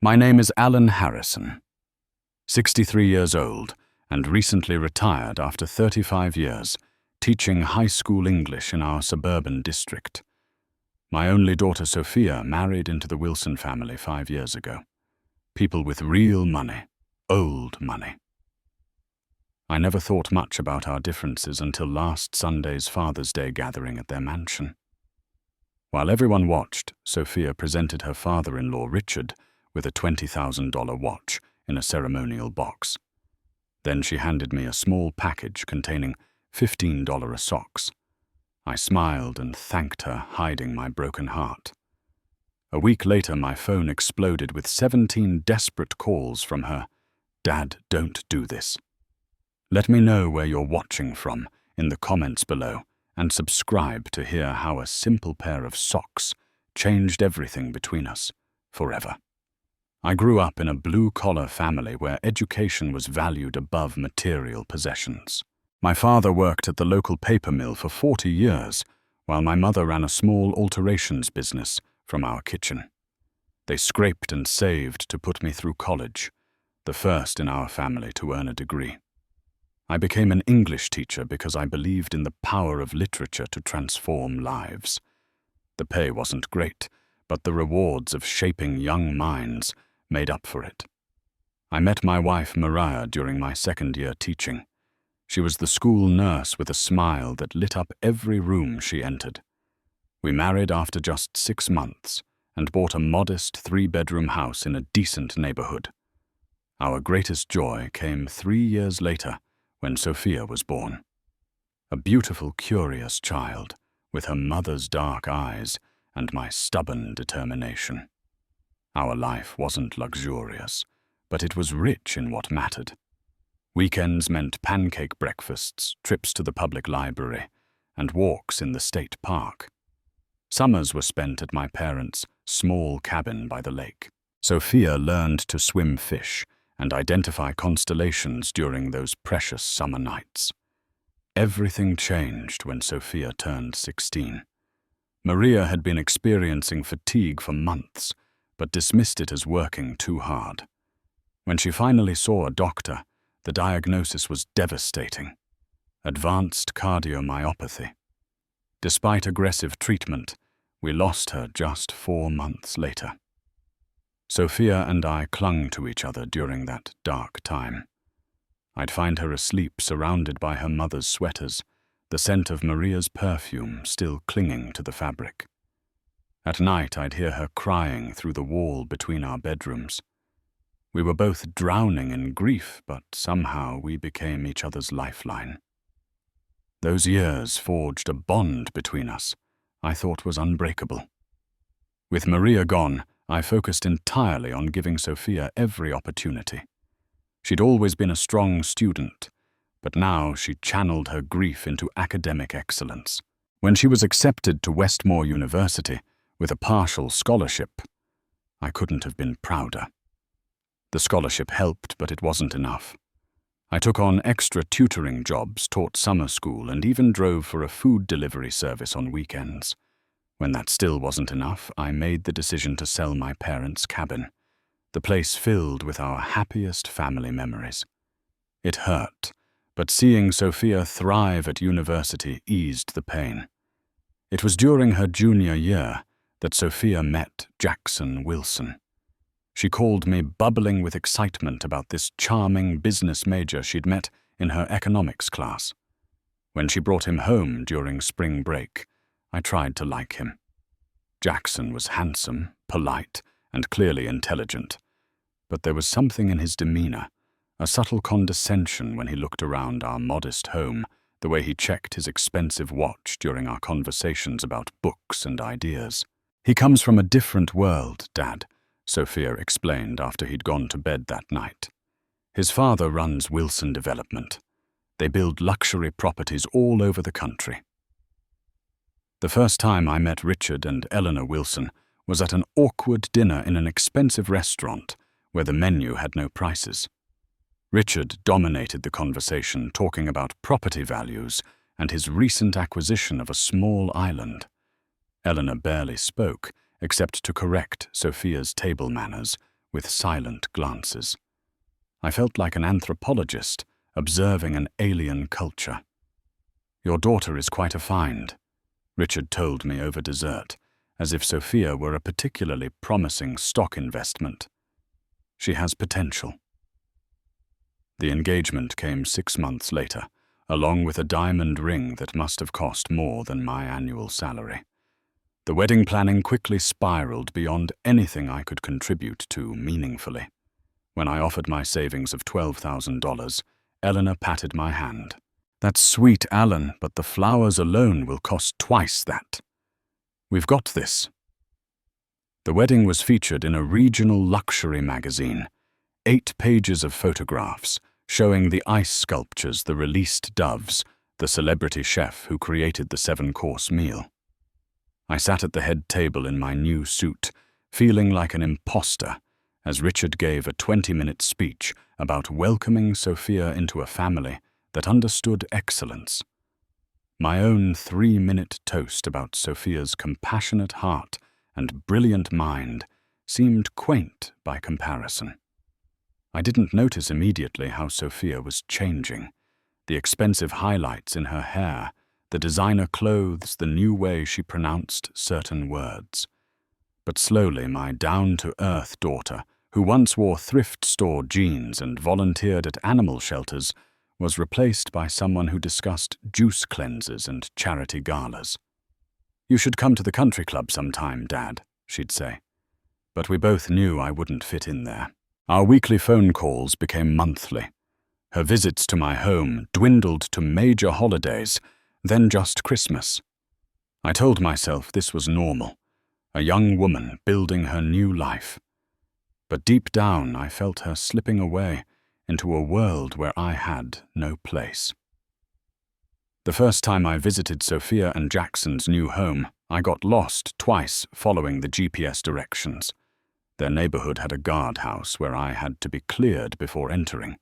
My name is Alan Harrison, 63 years old, and recently retired after 35 years, teaching high school English in our suburban district. My only daughter Sophia married into the Wilson family 5 years ago. People with real money, old money. I never thought much about our differences until last Sunday's Father's Day gathering at their mansion. While everyone watched, Sophia presented her father-in-law Richard with a $20,000 watch in a ceremonial box. Then she handed me a small package containing $15 socks. I smiled and thanked her, hiding my broken heart. A week later, my phone exploded with 17 desperate calls from her. "Dad, don't do this." Let me know where you're watching from in the comments below, and subscribe to hear how a simple pair of socks changed everything between us forever. I grew up in a blue-collar family where education was valued above material possessions. My father worked at the local paper mill for 40 years, while my mother ran a small alterations business from our kitchen. They scraped and saved to put me through college, the first in our family to earn a degree. I became an English teacher because I believed in the power of literature to transform lives. The pay wasn't great, but the rewards of shaping young minds made up for it. I met my wife Mariah during my second year teaching. She was the school nurse with a smile that lit up every room she entered. We married after just 6 months and bought a modest 3-bedroom house in a decent neighborhood. Our greatest joy came 3 years later when Sophia was born. A beautiful, curious child with her mother's dark eyes and my stubborn determination. Our life wasn't luxurious, but it was rich in what mattered. Weekends meant pancake breakfasts, trips to the public library, and walks in the state park. Summers were spent at my parents' small cabin by the lake. Sophia learned to swim fish and identify constellations during those precious summer nights. Everything changed when Sophia turned 16. Maria had been experiencing fatigue for months, but dismissed it as working too hard. When she finally saw a doctor, the diagnosis was devastating: advanced cardiomyopathy. Despite aggressive treatment, we lost her just 4 months later. Sophia and I clung to each other during that dark time. I'd find her asleep surrounded by her mother's sweaters, the scent of Maria's perfume still clinging to the fabric. At night, I'd hear her crying through the wall between our bedrooms. We were both drowning in grief, but somehow we became each other's lifeline. Those years forged a bond between us I thought was unbreakable. With Maria gone, I focused entirely on giving Sophia every opportunity. She'd always been a strong student, but now she channeled her grief into academic excellence. When she was accepted to Westmore University with a partial scholarship, I couldn't have been prouder. The scholarship helped, but it wasn't enough. I took on extra tutoring jobs, taught summer school, and even drove for a food delivery service on weekends. When that still wasn't enough, I made the decision to sell my parents' cabin, the place filled with our happiest family memories. It hurt, but seeing Sophia thrive at university eased the pain. It was during her junior year that Sophia met Jackson Wilson. She called me bubbling with excitement about this charming business major she'd met in her economics class. When she brought him home during spring break, I tried to like him. Jackson was handsome, polite, and clearly intelligent, but there was something in his demeanor, a subtle condescension when he looked around our modest home, the way he checked his expensive watch during our conversations about books and ideas. "He comes from a different world, Dad," Sophia explained after he'd gone to bed that night. "His father runs Wilson Development. They build luxury properties all over the country." The first time I met Richard and Eleanor Wilson was at an awkward dinner in an expensive restaurant where the menu had no prices. Richard dominated the conversation, talking about property values and his recent acquisition of a small island. Eleanor barely spoke, except to correct Sophia's table manners, with silent glances. I felt like an anthropologist observing an alien culture. "Your daughter is quite a find," Richard told me over dessert, as if Sophia were a particularly promising stock investment. "She has potential." The engagement came 6 months later, along with a diamond ring that must have cost more than my annual salary. The wedding planning quickly spiraled beyond anything I could contribute to meaningfully. When I offered my savings of $12,000, Eleanor patted my hand. "That's sweet, Alan, but the flowers alone will cost twice that. We've got this." The wedding was featured in a regional luxury magazine. 8 pages of photographs showing the ice sculptures, the released doves, the celebrity chef who created the 7-course meal. I sat at the head table in my new suit, feeling like an imposter, as Richard gave a 20-minute speech about welcoming Sophia into a family that understood excellence. My own 3-minute toast about Sophia's compassionate heart and brilliant mind seemed quaint by comparison. I didn't notice immediately how Sophia was changing. The expensive highlights in her hair, the designer clothes, the new way she pronounced certain words. But slowly my down-to-earth daughter, who once wore thrift store jeans and volunteered at animal shelters, was replaced by someone who discussed juice cleanses and charity galas. "You should come to the country club sometime, Dad," she'd say. But we both knew I wouldn't fit in there. Our weekly phone calls became monthly. Her visits to my home dwindled to major holidays, then just Christmas. I told myself this was normal, a young woman building her new life. But deep down I felt her slipping away into a world where I had no place. The first time I visited Sophia and Jackson's new home, I got lost twice following the GPS directions. Their neighborhood had a guardhouse where I had to be cleared before entering.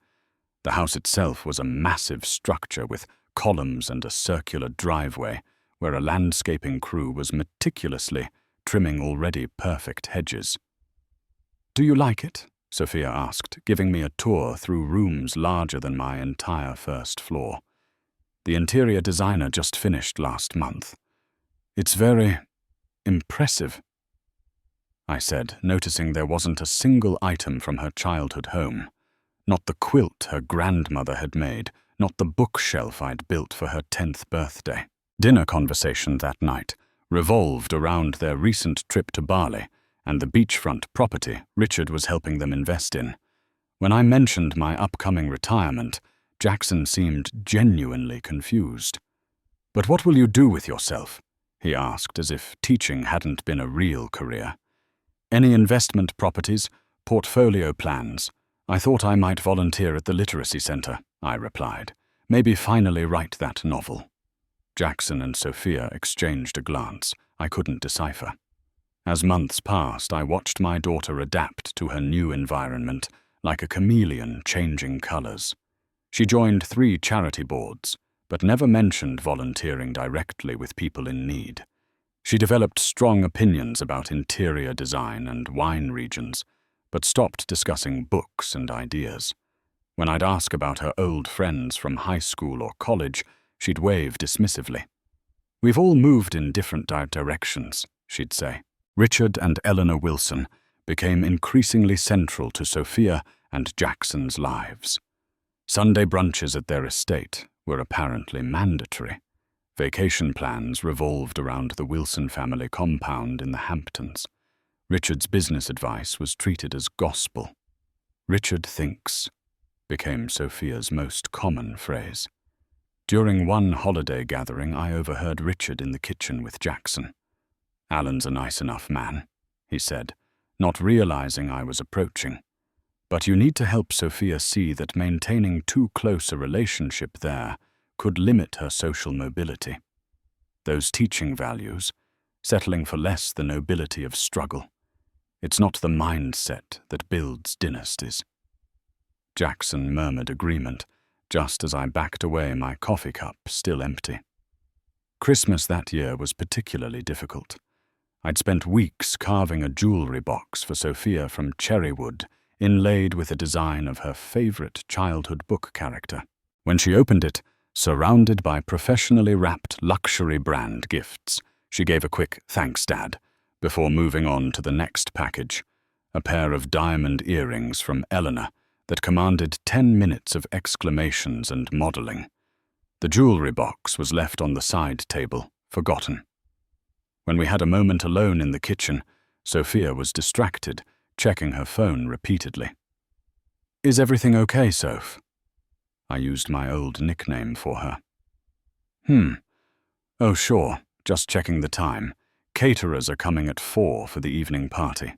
The house itself was a massive structure with columns and a circular driveway where a landscaping crew was meticulously trimming already perfect hedges. "Do you like it?" Sophia asked, giving me a tour through rooms larger than my entire first floor. "The interior designer just finished last month. It's very impressive," I said, noticing there wasn't a single item from her childhood home. Not the quilt her grandmother had made, not the bookshelf I'd built for her 10th birthday. Dinner conversation that night revolved around their recent trip to Bali and the beachfront property Richard was helping them invest in. When I mentioned my upcoming retirement, Jackson seemed genuinely confused. "But what will you do with yourself?" he asked, as if teaching hadn't been a real career. "Any investment properties, portfolio plans? I thought I might volunteer at the literacy center," I replied. "Maybe finally write that novel." Jackson and Sophia exchanged a glance I couldn't decipher. As months passed, I watched my daughter adapt to her new environment like a chameleon changing colors. She joined 3 charity boards, but never mentioned volunteering directly with people in need. She developed strong opinions about interior design and wine regions, but stopped discussing books and ideas. When I'd ask about her old friends from high school or college, she'd wave dismissively. "We've all moved in different directions," she'd say. Richard and Eleanor Wilson became increasingly central to Sophia and Jackson's lives. Sunday brunches at their estate were apparently mandatory. Vacation plans revolved around the Wilson family compound in the Hamptons. Richard's business advice was treated as gospel. "Richard thinks" became Sophia's most common phrase. During one holiday gathering, I overheard Richard in the kitchen with Jackson. "Alan's a nice enough man," he said, not realizing I was approaching. "But you need to help Sophia see that maintaining too close a relationship there could limit her social mobility. Those teaching values, settling for less the nobility of struggle. It's not the mindset that builds dynasties." Jackson murmured agreement, just as I backed away, my coffee cup still empty. Christmas that year was particularly difficult. I'd spent weeks carving a jewelry box for Sophia from cherry wood, inlaid with a design of her favorite childhood book character. When she opened it, surrounded by professionally wrapped luxury brand gifts, she gave a quick "Thanks, Dad," before moving on to the next package, a pair of diamond earrings from Eleanor that commanded 10 minutes of exclamations and modeling. The jewelry box was left on the side table, forgotten. When we had a moment alone in the kitchen, Sophia was distracted, checking her phone repeatedly. "Is everything okay, Soph?" I used my old nickname for her. Oh sure, just checking the time. Caterers are coming at 4 for the evening party."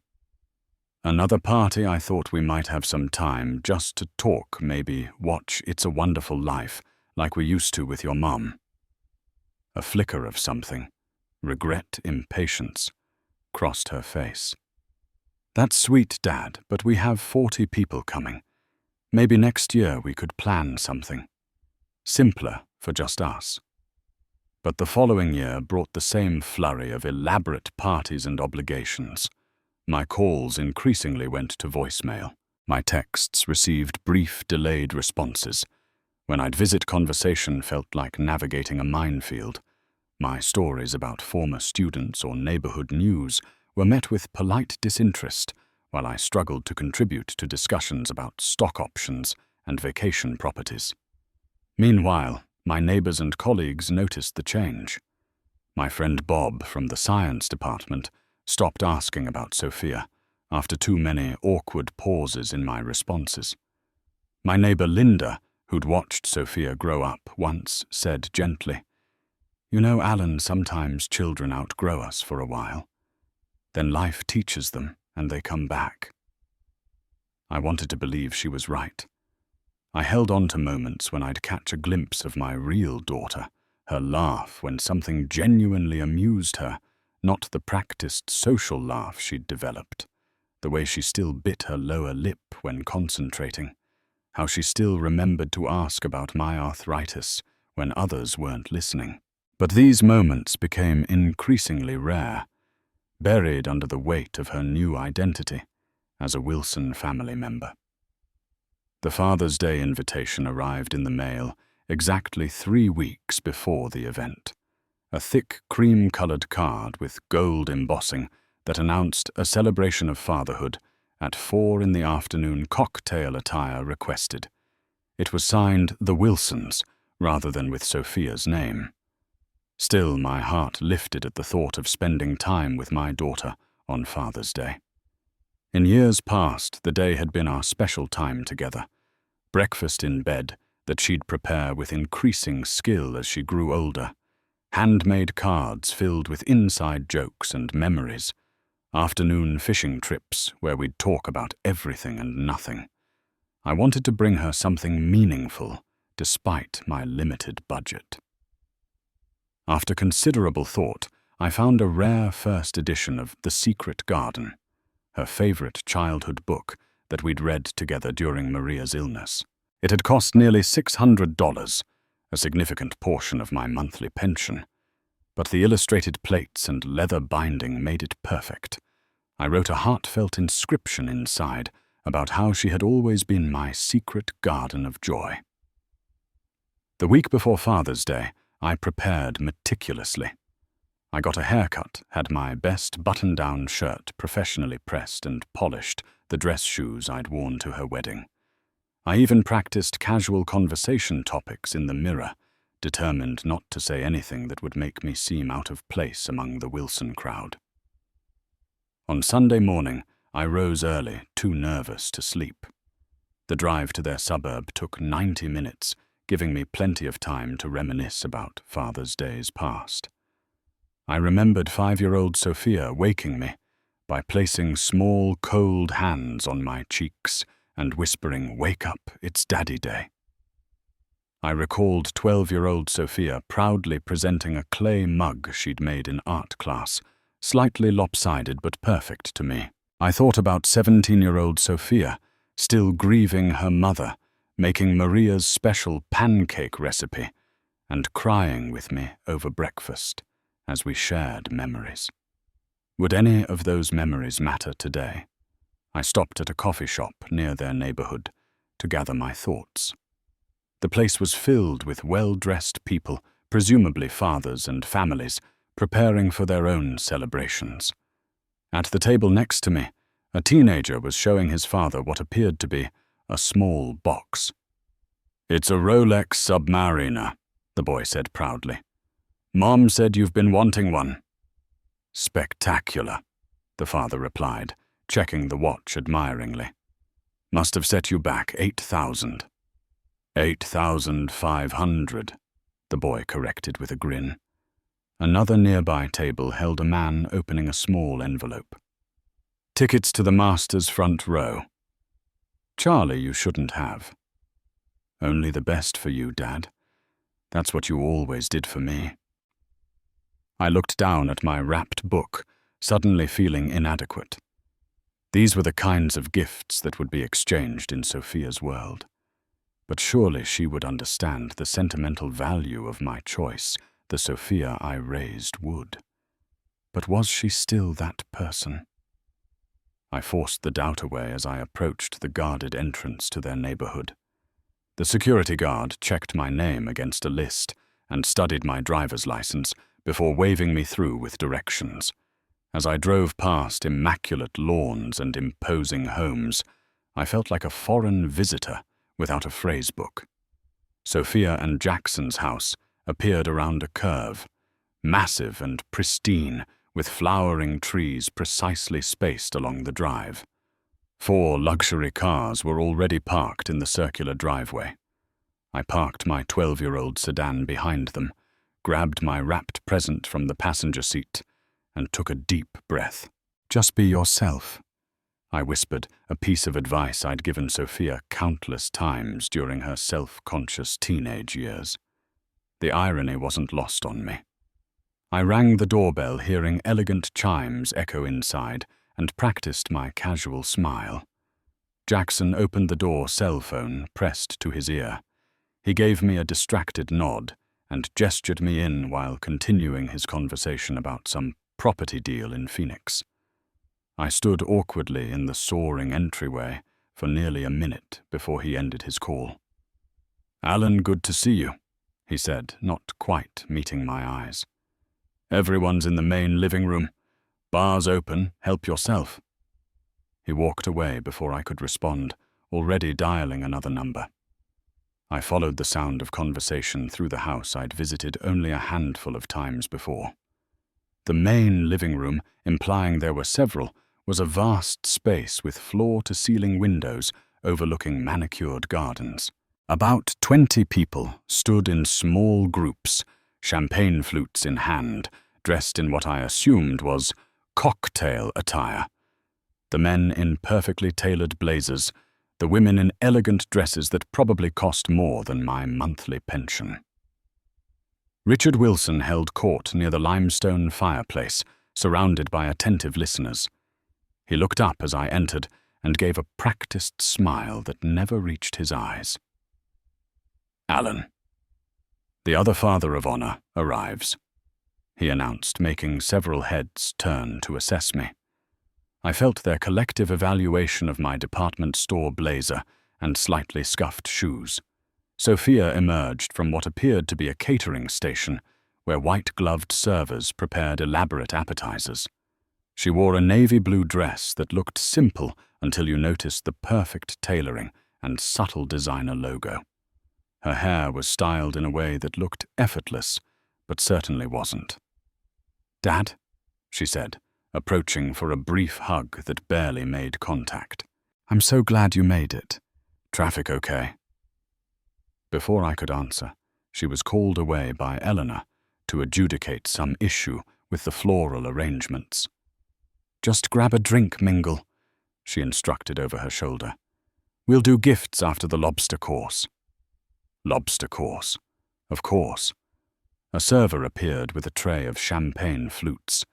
Another party I thought we might have some time just to talk, maybe watch It's a Wonderful Life, like we used to with your mum. A flicker of something, regret, impatience, crossed her face. "That's sweet, Dad, but we have 40 people coming. Maybe next year we could plan something. Simpler for just us." But the following year brought the same flurry of elaborate parties and obligations. My calls increasingly went to voicemail. My texts received brief, delayed responses. When I'd visit, conversation felt like navigating a minefield. My stories about former students or neighborhood news were met with polite disinterest, while I struggled to contribute to discussions about stock options and vacation properties. Meanwhile, my neighbors and colleagues noticed the change. My friend Bob from the science department stopped asking about Sophia after too many awkward pauses in my responses. My neighbor Linda, who'd watched Sophia grow up, once said gently, "You know, Alan, sometimes children outgrow us for a while. Then life teaches them and they come back." I wanted to believe she was right. I held on to moments when I'd catch a glimpse of my real daughter, her laugh when something genuinely amused her, not the practiced social laugh she'd developed, the way she still bit her lower lip when concentrating, how she still remembered to ask about my arthritis when others weren't listening. But these moments became increasingly rare, buried under the weight of her new identity as a Wilson family member. The Father's Day invitation arrived in the mail exactly 3 weeks before the event. A thick cream-colored card with gold embossing that announced a celebration of fatherhood at 4 in the afternoon, cocktail attire requested. It was signed The Wilsons rather than with Sophia's name. Still, my heart lifted at the thought of spending time with my daughter on Father's Day. In years past, the day had been our special time together. Breakfast in bed that she'd prepare with increasing skill as she grew older. Handmade cards filled with inside jokes and memories. Afternoon fishing trips where we'd talk about everything and nothing. I wanted to bring her something meaningful, despite my limited budget. After considerable thought, I found a rare first edition of The Secret Garden, her favorite childhood book that we'd read together during Maria's illness. It had cost nearly $600, a significant portion of my monthly pension, but the illustrated plates and leather binding made it perfect. I wrote a heartfelt inscription inside about how she had always been my secret garden of joy. The week before Father's Day, I prepared meticulously. I got a haircut, had my best button-down shirt professionally pressed and polished, the dress shoes I'd worn to her wedding. I even practiced casual conversation topics in the mirror, determined not to say anything that would make me seem out of place among the Wilson crowd. On Sunday morning, I rose early, too nervous to sleep. The drive to their suburb took 90 minutes, giving me plenty of time to reminisce about Father's Days past. I remembered 5-year-old Sophia waking me by placing small, cold hands on my cheeks and whispering, "Wake up, it's Daddy Day." I recalled 12-year-old Sophia proudly presenting a clay mug she'd made in art class, slightly lopsided but perfect to me. I thought about 17-year-old Sophia, still grieving her mother, making Maria's special pancake recipe, and crying with me over breakfast as we shared memories. Would any of those memories matter today? I stopped at a coffee shop near their neighborhood to gather my thoughts. The place was filled with well-dressed people, presumably fathers and families, preparing for their own celebrations. At the table next to me, a teenager was showing his father what appeared to be a small box. "It's a Rolex Submariner," the boy said proudly. "Mom said you've been wanting one." "Spectacular," the father replied, checking the watch admiringly. "Must have set you back 8,000. 8,500, the boy corrected with a grin. Another nearby table held a man opening a small envelope. "Tickets to the Masters front row." "Charlie, you shouldn't have." "Only the best for you, Dad. That's what you always did for me." I looked down at my wrapped book, suddenly feeling inadequate. These were the kinds of gifts that would be exchanged in Sophia's world. But surely she would understand the sentimental value of my choice. The Sophia I raised would. But was she still that person? I forced the doubt away as I approached the guarded entrance to their neighborhood. The security guard checked my name against a list and studied my driver's license before waving me through with directions. As I drove past immaculate lawns and imposing homes, I felt like a foreign visitor without a phrasebook. Sophia and Jackson's house appeared around a curve, massive and pristine, with flowering trees precisely spaced along the drive. 4 luxury cars were already parked in the circular driveway. I parked my 12-year-old sedan behind them, grabbed my wrapped present from the passenger seat, and took a deep breath. "Just be yourself," I whispered, a piece of advice I'd given Sophia countless times during her self-conscious teenage years. The irony wasn't lost on me. I rang the doorbell, hearing elegant chimes echo inside, and practiced my casual smile. Jackson opened the door, cell phone pressed to his ear. He gave me a distracted nod and gestured me in while continuing his conversation about some property deal in Phoenix. I stood awkwardly in the soaring entryway for nearly a minute before he ended his call. "Alan, good to see you," he said, not quite meeting my eyes. "Everyone's in the main living room. Bar's open, help yourself." He walked away before I could respond, already dialing another number. I followed the sound of conversation through the house I'd visited only a handful of times before. The main living room, implying there were several, was a vast space with floor-to-ceiling windows overlooking manicured gardens. About 20 people stood in small groups, champagne flutes in hand, dressed in what I assumed was cocktail attire. The men in perfectly tailored blazers, the women in elegant dresses that probably cost more than my monthly pension. Richard Wilson held court near the limestone fireplace, surrounded by attentive listeners. He looked up as I entered and gave a practiced smile that never reached his eyes. "Alan, the other father of honor arrives," he announced, making several heads turn to assess me. I felt their collective evaluation of my department store blazer and slightly scuffed shoes. Sophia emerged from what appeared to be a catering station, where white-gloved servers prepared elaborate appetizers. She wore a navy blue dress that looked simple until you noticed the perfect tailoring and subtle designer logo. Her hair was styled in a way that looked effortless, but certainly wasn't. "Dad," she said, approaching for a brief hug that barely made contact. "I'm so glad you made it. Traffic okay?" Before I could answer, she was called away by Eleanor to adjudicate some issue with the floral arrangements. "Just grab a drink, Mingle," she instructed over her shoulder. "We'll do gifts after the lobster course." Lobster course, of course. A server appeared with a tray of champagne flutes.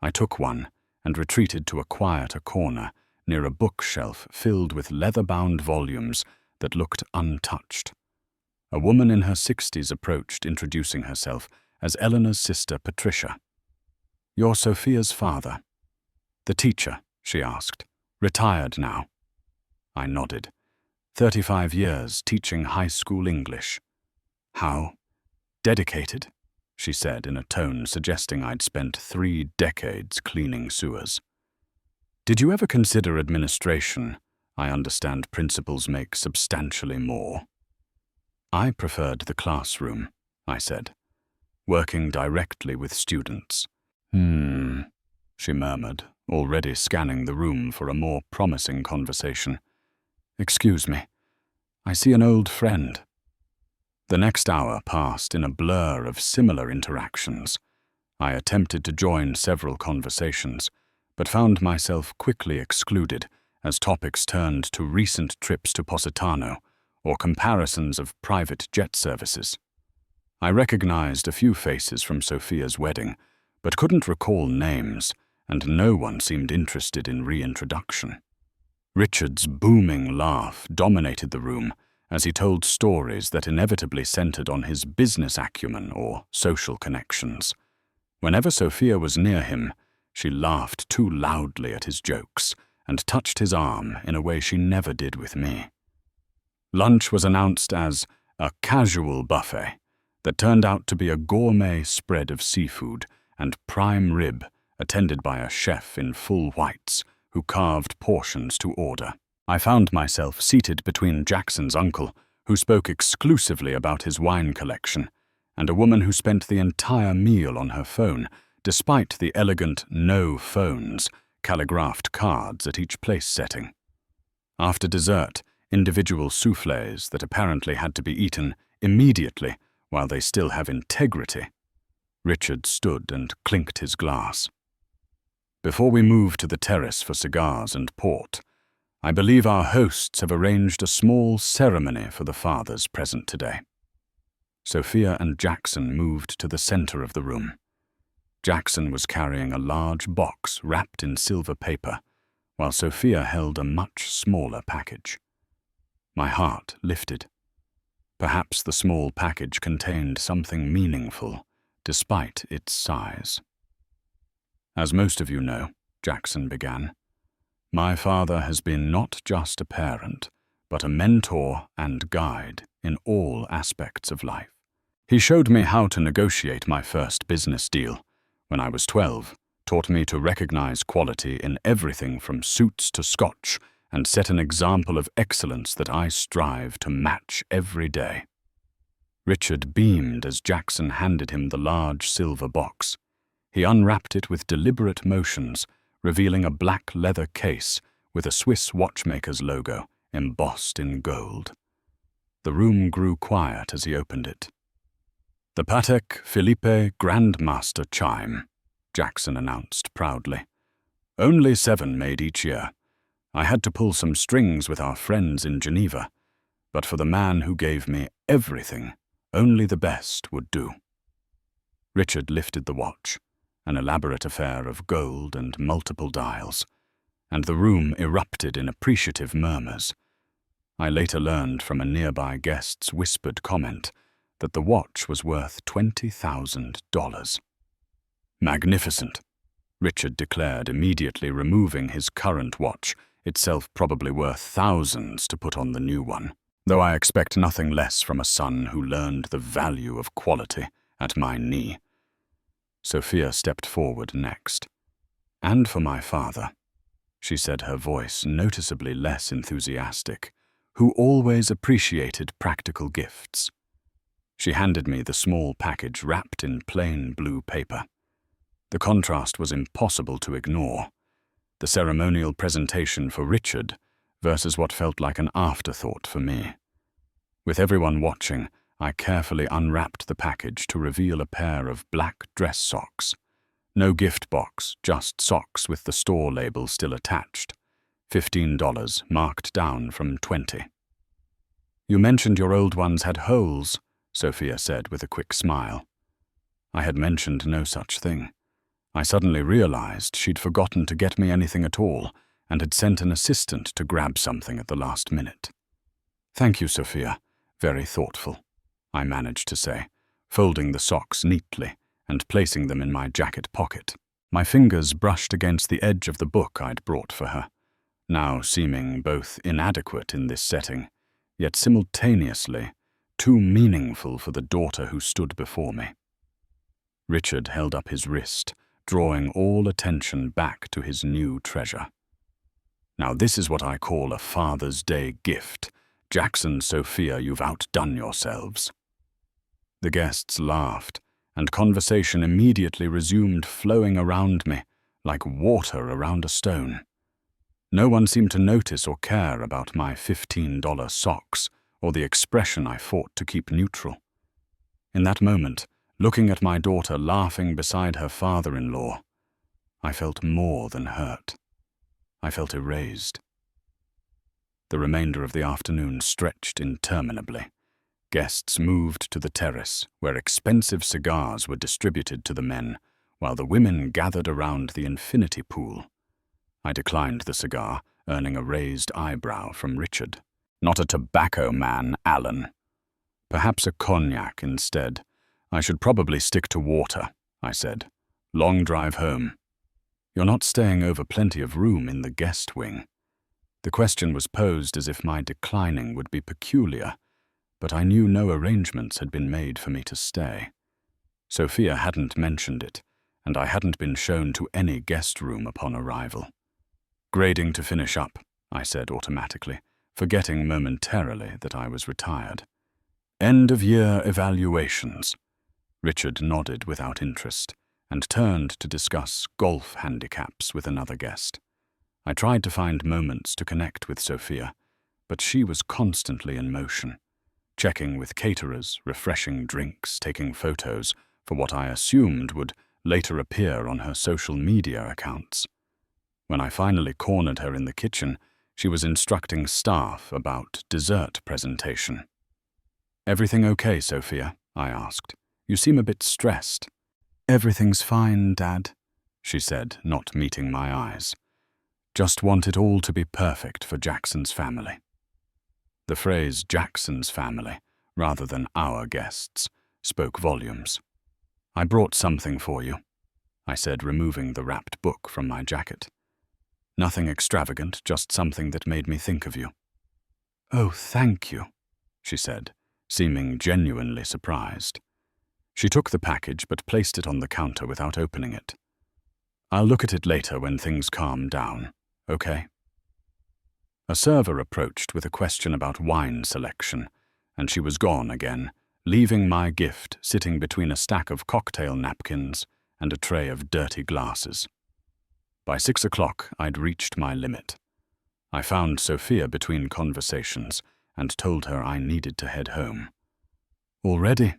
I took one and retreated to a quieter corner near a bookshelf filled with leather-bound volumes that looked untouched. A woman in her 60s approached, introducing herself as Eleanor's sister Patricia. "You're Sophia's father," The teacher, she asked. Retired now. I nodded. 35 years teaching high school English. How? Dedicated, she said in a tone suggesting I'd spent 3 decades cleaning sewers. Did you ever consider administration? I understand principals make substantially more. I preferred the classroom, I said, working directly with students. She murmured, already scanning the room for a more promising conversation. Excuse me, I see an old friend. The next hour passed in a blur of similar interactions. I attempted to join several conversations, but found myself quickly excluded as topics turned to recent trips to Positano or comparisons of private jet services. I recognized a few faces from Sophia's wedding, but couldn't recall names, and no one seemed interested in reintroduction. Richard's booming laugh dominated the room as he told stories that inevitably centered on his business acumen or social connections. Whenever Sophia was near him, she laughed too loudly at his jokes and touched his arm in a way she never did with me. Lunch was announced as a casual buffet that turned out to be a gourmet spread of seafood and prime rib attended by a chef in full whites who carved portions to order. I found myself seated between Jackson's uncle, who spoke exclusively about his wine collection, and a woman who spent the entire meal on her phone, despite the elegant "no phones" calligraphed cards at each place setting. After dessert, individual soufflés that apparently had to be eaten immediately while they still have integrity. Richard stood and clinked his glass. Before we move to the terrace for cigars and port, I believe our hosts have arranged a small ceremony for the fathers present today. Sophia and Jackson moved to the center of the room. Jackson was carrying a large box wrapped in silver paper, while Sophia held a much smaller package. My heart lifted. Perhaps the small package contained something meaningful, despite its size. As most of you know, Jackson began, my father has been not just a parent, but a mentor and guide in all aspects of life. He showed me how to negotiate my first business deal when I was 12, taught me to recognize quality in everything from suits to scotch, and set an example of excellence that I strive to match every day. Richard beamed as Jackson handed him the large silver box. He unwrapped it with deliberate motions, revealing a black leather case with a Swiss watchmaker's logo embossed in gold. The room grew quiet as he opened it. The Patek Philippe Grandmaster chime, Jackson announced proudly. Only 7 made each year. I had to pull some strings with our friends in Geneva, but for the man who gave me everything, only the best would do. Richard lifted the watch, an elaborate affair of gold and multiple dials, and the room erupted in appreciative murmurs. I later learned from a nearby guest's whispered comment that the watch was worth $20,000. Magnificent, Richard declared, immediately removing his current watch, itself probably worth thousands, to put on the new one, though I expect nothing less from a son who learned the value of quality at my knee. Sophia stepped forward next. And for my father, she said, her voice noticeably less enthusiastic, who always appreciated practical gifts. She handed me the small package wrapped in plain blue paper. The contrast was impossible to ignore. The ceremonial presentation for Richard versus what felt like an afterthought for me. With everyone watching, I carefully unwrapped the package to reveal a pair of black dress socks. No gift box, just socks with the store label still attached. $15 marked down from $20. You mentioned your old ones had holes, Sophia said with a quick smile. I had mentioned no such thing. I suddenly realized she'd forgotten to get me anything at all and had sent an assistant to grab something at the last minute. Thank you, Sophia. Very thoughtful, I managed to say, folding the socks neatly and placing them in my jacket pocket. My fingers brushed against the edge of the book I'd brought for her, now seeming both inadequate in this setting, yet simultaneously too meaningful for the daughter who stood before me. Richard held up his wrist, drawing all attention back to his new treasure. Now this is what I call a Father's Day gift. Jackson, Sophia, you've outdone yourselves. The guests laughed, and conversation immediately resumed flowing around me, like water around a stone. No one seemed to notice or care about my $15 socks or the expression I fought to keep neutral. In that moment, looking at my daughter laughing beside her father-in-law, I felt more than hurt. I felt erased. The remainder of the afternoon stretched interminably. Guests moved to the terrace, where expensive cigars were distributed to the men, while the women gathered around the infinity pool. I declined the cigar, earning a raised eyebrow from Richard. Not a tobacco man, Alan. Perhaps a cognac instead. I should probably stick to water, I said. Long drive home. You're not staying over plenty of room in the guest wing. The question was posed as if my declining would be peculiar, but I knew no arrangements had been made for me to stay. Sophia hadn't mentioned it, and I hadn't been shown to any guest room upon arrival. Grading to finish up, I said automatically, forgetting momentarily that I was retired. End-of-year evaluations. Richard nodded without interest and turned to discuss golf handicaps with another guest. I tried to find moments to connect with Sophia, but she was constantly in motion, checking with caterers, refreshing drinks, taking photos for what I assumed would later appear on her social media accounts. When I finally cornered her in the kitchen, she was instructing staff about dessert presentation. Everything okay, Sophia? I asked. You seem a bit stressed. Everything's fine, Dad, she said, not meeting my eyes. Just want it all to be perfect for Jackson's family. The phrase Jackson's family, rather than our guests, spoke volumes. I brought something for you, I said, removing the wrapped book from my jacket. Nothing extravagant, just something that made me think of you. Oh, thank you, she said, seeming genuinely surprised. She took the package but placed it on the counter without opening it. I'll look at it later when things calm down, okay? A server approached with a question about wine selection, and she was gone again, leaving my gift sitting between a stack of cocktail napkins and a tray of dirty glasses. By 6 o'clock, I'd reached my limit. I found Sophia between conversations and told her I needed to head home. Already?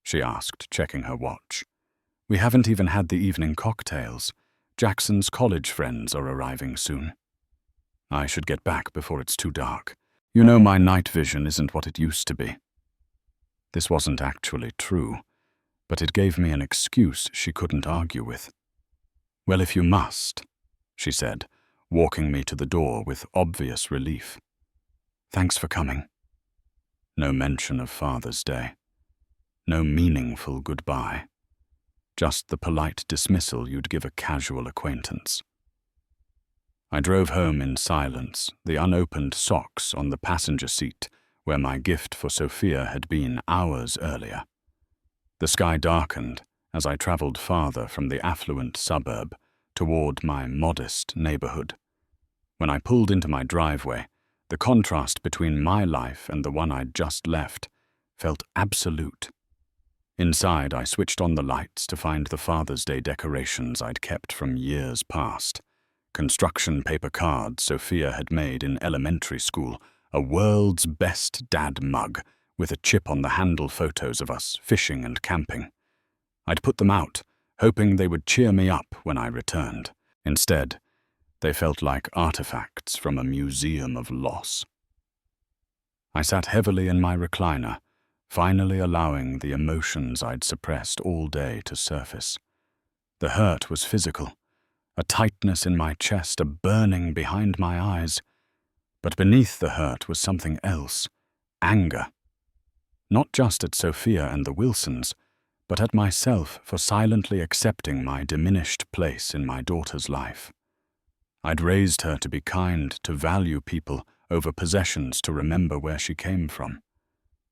She asked, checking her watch. We haven't even had the evening cocktails. Jackson's college friends are arriving soon. I should get back before it's too dark. You know my night vision isn't what it used to be. This wasn't actually true, but it gave me an excuse she couldn't argue with. Well, if you must, she said, walking me to the door with obvious relief. Thanks for coming. No mention of Father's Day. No meaningful goodbye. Just the polite dismissal you'd give a casual acquaintance. I drove home in silence, the unopened socks on the passenger seat where my gift for Sophia had been hours earlier. The sky darkened as I traveled farther from the affluent suburb toward my modest neighborhood. When I pulled into my driveway, the contrast between my life and the one I'd just left felt absolute. Inside, I switched on the lights to find the Father's Day decorations I'd kept from years past. Construction paper cards Sophia had made in elementary school, a world's best dad mug with a chip on the handle, photos of us fishing and camping. I'd put them out, hoping they would cheer me up when I returned. Instead, they felt like artifacts from a museum of loss. I sat heavily in my recliner, finally allowing the emotions I'd suppressed all day to surface. The hurt was physical, a tightness in my chest, a burning behind my eyes. But beneath the hurt was something else, anger. Not just at Sophia and the Wilsons, but at myself for silently accepting my diminished place in my daughter's life. I'd raised her to be kind, to value people over possessions, to remember where she came from.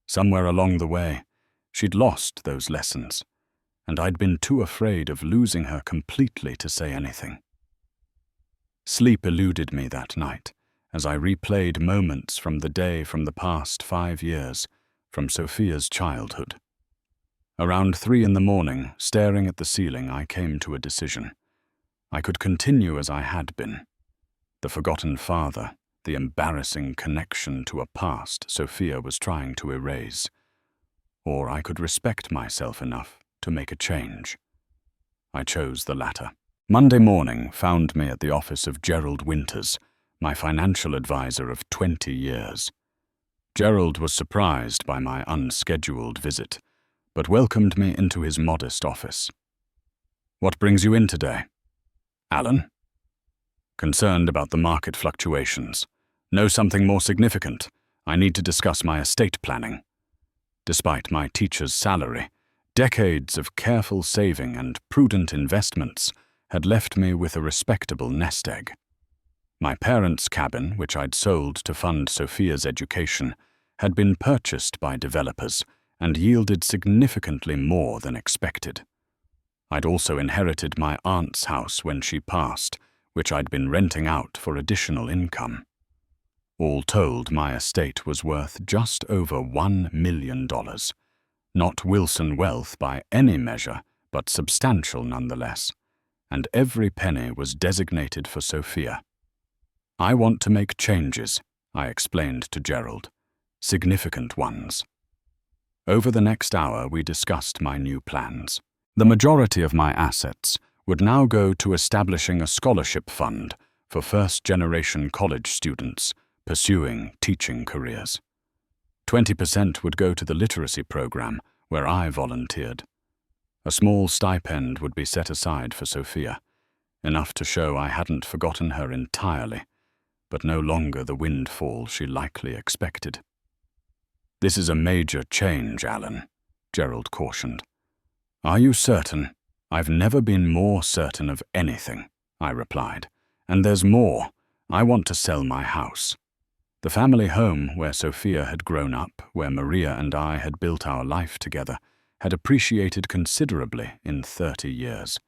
Somewhere along the way, she'd lost those lessons, and I'd been too afraid of losing her completely to say anything. Sleep eluded me that night as I replayed moments from the day from the past 5 years, from Sophia's childhood. Around 3 in the morning, staring at the ceiling, I came to a decision. I could continue as I had been. The forgotten father, the embarrassing connection to a past Sophia was trying to erase. Or I could respect myself enough to make a change. I chose the latter. Monday morning found me at the office of Gerald Winters, my financial advisor of 20 years. Gerald was surprised by my unscheduled visit, but welcomed me into his modest office. "What brings you in today?" "Alan?" "Concerned about the market fluctuations. Know something more significant. I need to discuss my estate planning." Despite my teacher's salary, decades of careful saving and prudent investments had left me with a respectable nest egg. My parents' cabin, which I'd sold to fund Sophia's education, had been purchased by developers and yielded significantly more than expected. I'd also inherited my aunt's house when she passed, which I'd been renting out for additional income. All told, my estate was worth just over $1 million. Not Wilson wealth by any measure, but substantial nonetheless. And every penny was designated for Sophia. "I want to make changes," I explained to Gerald. "Significant ones." Over the next hour, we discussed my new plans. The majority of my assets would now go to establishing a scholarship fund for first-generation college students pursuing teaching careers. 20% would go to the literacy program, where I volunteered. A small stipend would be set aside for Sophia, enough to show I hadn't forgotten her entirely, but no longer the windfall she likely expected. "This is a major change, Alan," Gerald cautioned. "Are you certain?" "I've never been more certain of anything," I replied. "And there's more. I want to sell my house." The family home where Sophia had grown up, where Maria and I had built our life together, had appreciated considerably in 30 years.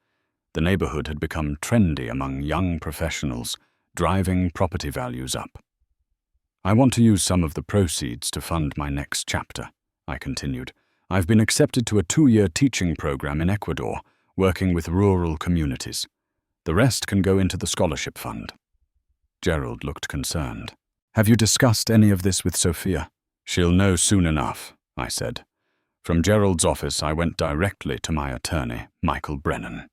The neighborhood had become trendy among young professionals, driving property values up. "I want to use some of the proceeds to fund my next chapter," I continued. "I've been accepted to a 2-year teaching program in Ecuador, working with rural communities. The rest can go into the scholarship fund." Gerald looked concerned. "Have you discussed any of this with Sophia?" "She'll know soon enough," I said. From Gerald's office, I went directly to my attorney, Michael Brennan.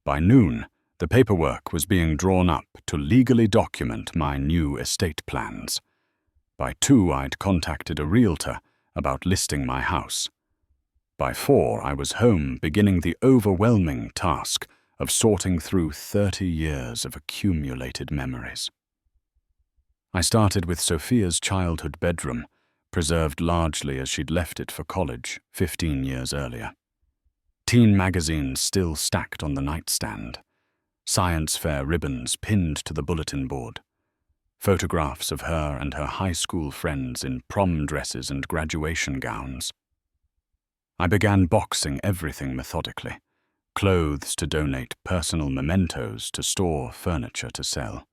By noon, the paperwork was being drawn up to legally document my new estate plans. By 2, I'd contacted a realtor about listing my house. By 4, I was home, beginning the overwhelming task of sorting through 30 years of accumulated memories. I started with Sophia's childhood bedroom, preserved largely as she'd left it for college 15 years earlier. Teen magazines still stacked on the nightstand. Science fair ribbons pinned to the bulletin board. Photographs of her and her high school friends in prom dresses and graduation gowns. I began boxing everything methodically. Clothes to donate, personal mementos to store, furniture to sell.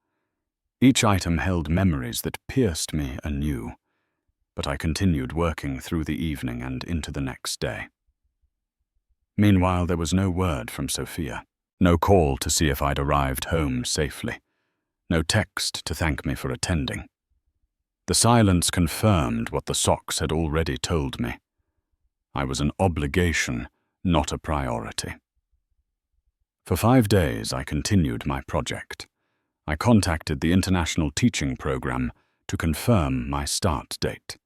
Each item held memories that pierced me anew, but I continued working through the evening and into the next day. Meanwhile, there was no word from Sophia, no call to see if I'd arrived home safely, no text to thank me for attending. The silence confirmed what the socks had already told me. I was an obligation, not a priority. For 5 days, I continued my project. I contacted the International Teaching Program to confirm my start date.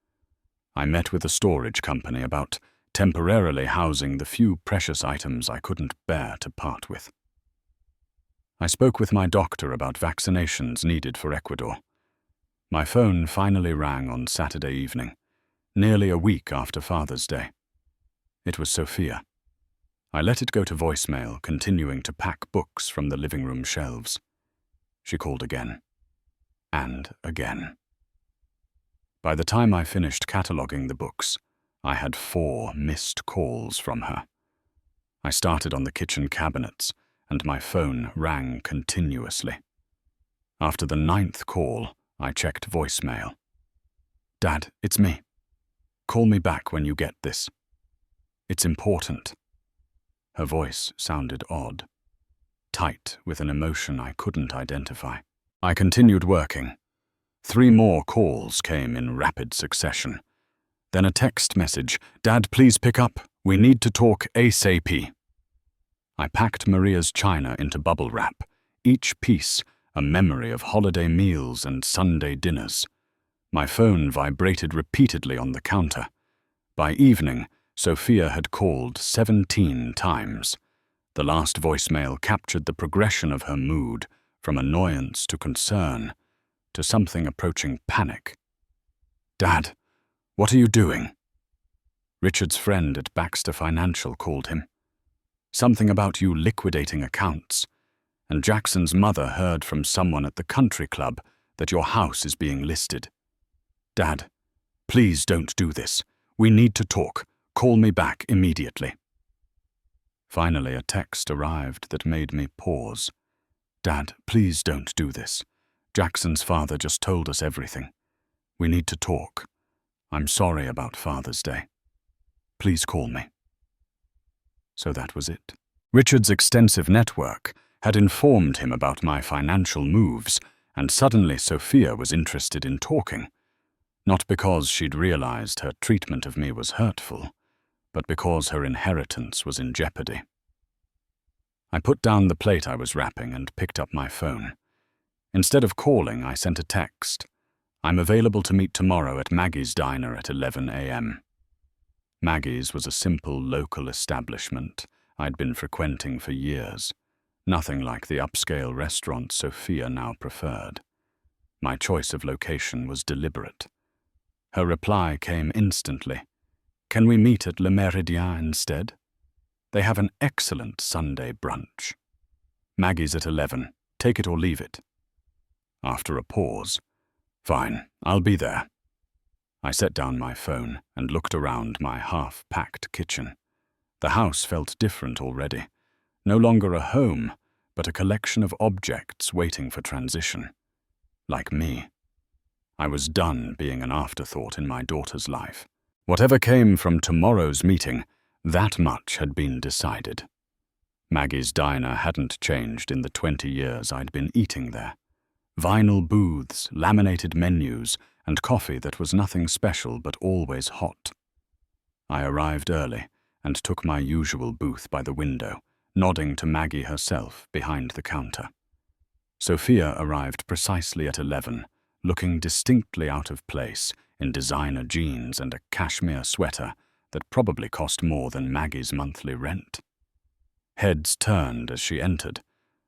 I met with a storage company about temporarily housing the few precious items I couldn't bear to part with. I spoke with my doctor about vaccinations needed for Ecuador. My phone finally rang on Saturday evening, nearly a week after Father's Day. It was Sophia. I let it go to voicemail, continuing to pack books from the living room shelves. She called again. And again. By the time I finished cataloguing the books, I had 4 missed calls from her. I started on the kitchen cabinets, and my phone rang continuously. After the 9th call, I checked voicemail. "Dad, it's me. Call me back when you get this. It's important." Her voice sounded odd, tight with an emotion I couldn't identify. I continued working. 3 more calls came in rapid succession. Then a text message, "Dad, please pick up. We need to talk ASAP." I packed Maria's china into bubble wrap, each piece a memory of holiday meals and Sunday dinners. My phone vibrated repeatedly on the counter. By evening, Sophia had called 17 times. The last voicemail captured the progression of her mood, from annoyance to concern, to something approaching panic. "Dad, what are you doing?" Richard's friend at Baxter Financial called him. "Something about you liquidating accounts. And Jackson's mother heard from someone at the country club that your house is being listed. Dad, please don't do this. We need to talk. Call me back immediately." Finally, a text arrived that made me pause. "Dad, please don't do this. Jackson's father just told us everything. We need to talk. I'm sorry about Father's Day. Please call me." So that was it. Richard's extensive network had informed him about my financial moves, and suddenly Sophia was interested in talking. Not because she'd realized her treatment of me was hurtful, but because her inheritance was in jeopardy. I put down the plate I was wrapping and picked up my phone. Instead of calling, I sent a text. "I'm available to meet tomorrow at Maggie's Diner at 11 a.m. Maggie's was a simple local establishment I'd been frequenting for years, nothing like the upscale restaurant Sophia now preferred. My choice of location was deliberate. Her reply came instantly. "Can we meet at Le Méridien instead? They have an excellent Sunday brunch. Maggie's at 11. Take it or leave it." After a pause, "Fine, I'll be there." I set down my phone and looked around my half-packed kitchen. The house felt different already. No longer a home, but a collection of objects waiting for transition. Like me. I was done being an afterthought in my daughter's life. Whatever came from tomorrow's meeting, that much had been decided. Maggie's Diner hadn't changed in the 20 years I'd been eating there. Vinyl booths, laminated menus, and coffee that was nothing special but always hot. I arrived early and took my usual booth by the window, nodding to Maggie herself behind the counter. Sophia arrived precisely at 11, looking distinctly out of place in designer jeans and a cashmere sweater that probably cost more than Maggie's monthly rent. Heads turned as she entered,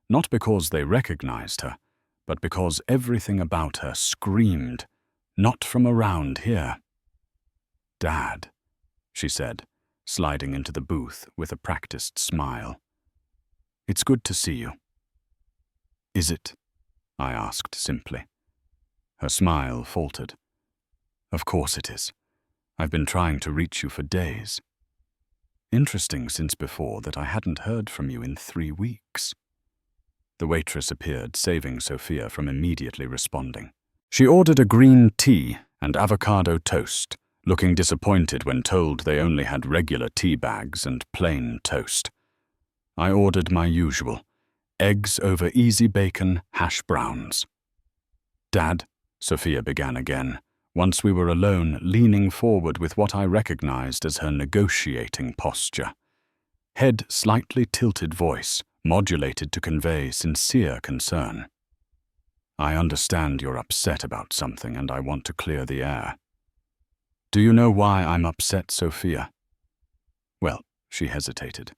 not because they recognized her, but because everything about her screamed, "Not from around here." "Dad," she said, sliding into the booth with a practiced smile. "It's good to see you." "Is it?" I asked simply. Her smile faltered. "Of course it is. I've been trying to reach you for days. Interesting since before that I hadn't heard from you in 3 weeks." The waitress appeared, saving Sophia from immediately responding. She ordered a green tea and avocado toast, looking disappointed when told they only had regular tea bags and plain toast. I ordered my usual, eggs over easy bacon hash browns. "Dad," Sophia began again, once we were alone, leaning forward with what I recognized as her negotiating posture. Head slightly tilted voice, modulated to convey sincere concern. "I understand you're upset about something and I want to clear the air." "Do you know why I'm upset, Sophia?" "Well," she hesitated.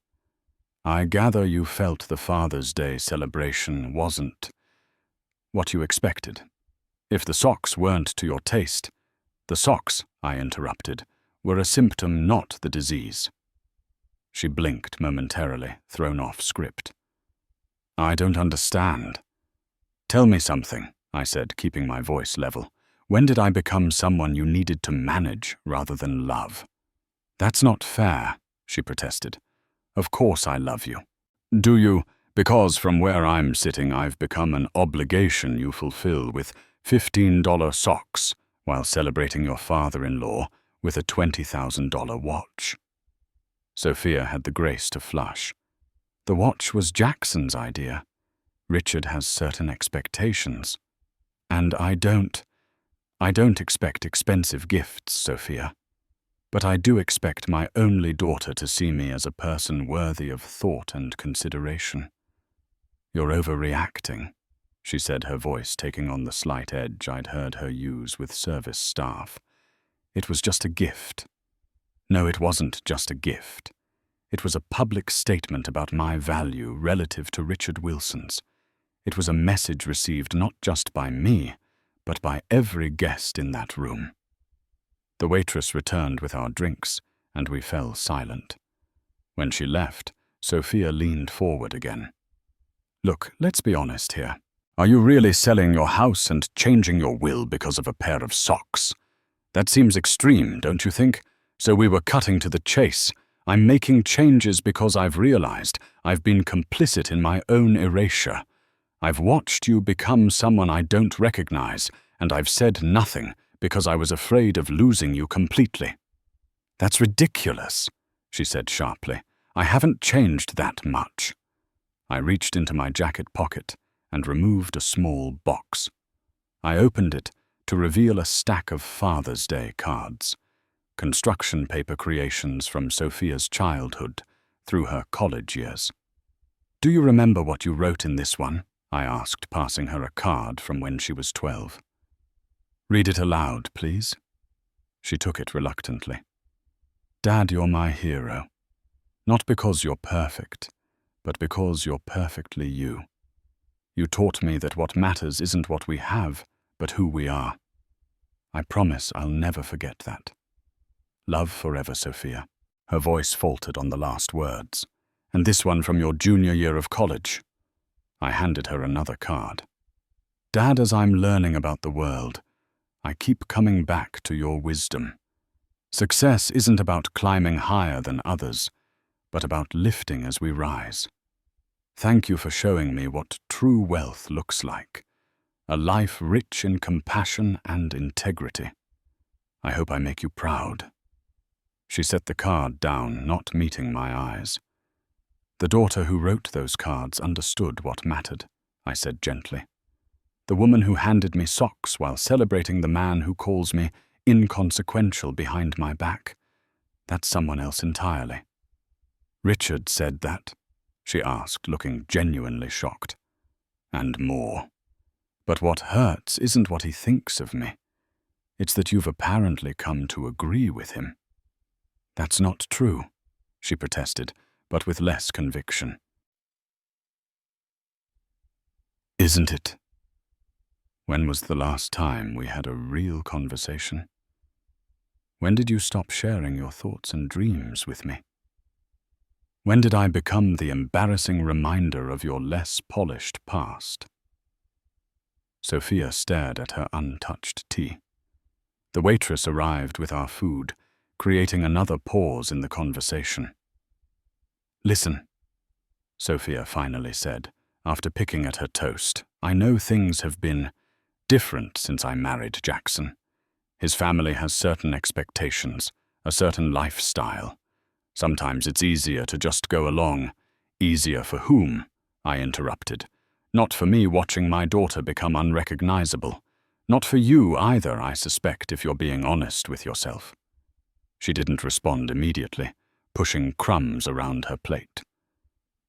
"I gather you felt the Father's Day celebration wasn't what you expected. If the socks weren't to your taste—" "The socks," I interrupted, "were a symptom, not the disease." She blinked momentarily, thrown off script. I don't understand. Tell me something, I said, keeping my voice level. When did I become someone you needed to manage rather than love? That's not fair, she protested. Of course I love you. Do you? Because from where I'm sitting, I've become an obligation you fulfill with $15 socks while celebrating your father-in-law with a $20,000 watch. Sophia had the grace to flush. The watch was Jackson's idea. Richard has certain expectations. And I don't expect expensive gifts, Sophia. But I do expect my only daughter to see me as a person worthy of thought and consideration. You're overreacting, she said, her voice taking on the slight edge I'd heard her use with service staff. It was just a gift. No, it wasn't just a gift. It was a public statement about my value relative to Richard Wilson's. It was a message received not just by me, but by every guest in that room. The waitress returned with our drinks, and we fell silent. When she left, Sophia leaned forward again. Look, let's be honest here. Are you really selling your house and changing your will because of a pair of socks? That seems extreme, don't you think? So we were cutting to the chase. I'm making changes because I've realized I've been complicit in my own erasure. I've watched you become someone I don't recognize, and I've said nothing because I was afraid of losing you completely. That's ridiculous, she said sharply. I haven't changed that much. I reached into my jacket pocket and removed a small box. I opened it to reveal a stack of Father's Day cards, construction paper creations from Sophia's childhood through her college years. Do you remember what you wrote in this one? I asked, passing her a card from when she was 12. Read it aloud, please. She took it reluctantly. Dad, you're my hero. Not because you're perfect, but because you're perfectly you. You taught me that what matters isn't what we have, but who we are. I promise I'll never forget that. Love forever, Sophia. Her voice faltered on the last words. And this one from your junior year of college. I handed her another card. Dad, as I'm learning about the world, I keep coming back to your wisdom. Success isn't about climbing higher than others, but about lifting as we rise. Thank you for showing me what true wealth looks like, a life rich in compassion and integrity. I hope I make you proud. She set the card down, not meeting my eyes. The daughter who wrote those cards understood what mattered, I said gently. The woman who handed me socks while celebrating the man who calls me inconsequential behind my back. That's someone else entirely. Richard said that, she asked, looking genuinely shocked. And more. But what hurts isn't what he thinks of me. It's that you've apparently come to agree with him. That's not true, she protested, but with less conviction. Isn't it? When was the last time we had a real conversation? When did you stop sharing your thoughts and dreams with me? When did I become the embarrassing reminder of your less polished past? Sophia stared at her untouched tea. The waitress arrived with our food, creating another pause in the conversation. Listen, Sophia finally said, after picking at her toast. I know things have been different since I married Jackson. His family has certain expectations, a certain lifestyle. Sometimes it's easier to just go along. Easier for whom? I interrupted. Not for me watching my daughter become unrecognizable. Not for you either, I suspect, if you're being honest with yourself. She didn't respond immediately, pushing crumbs around her plate.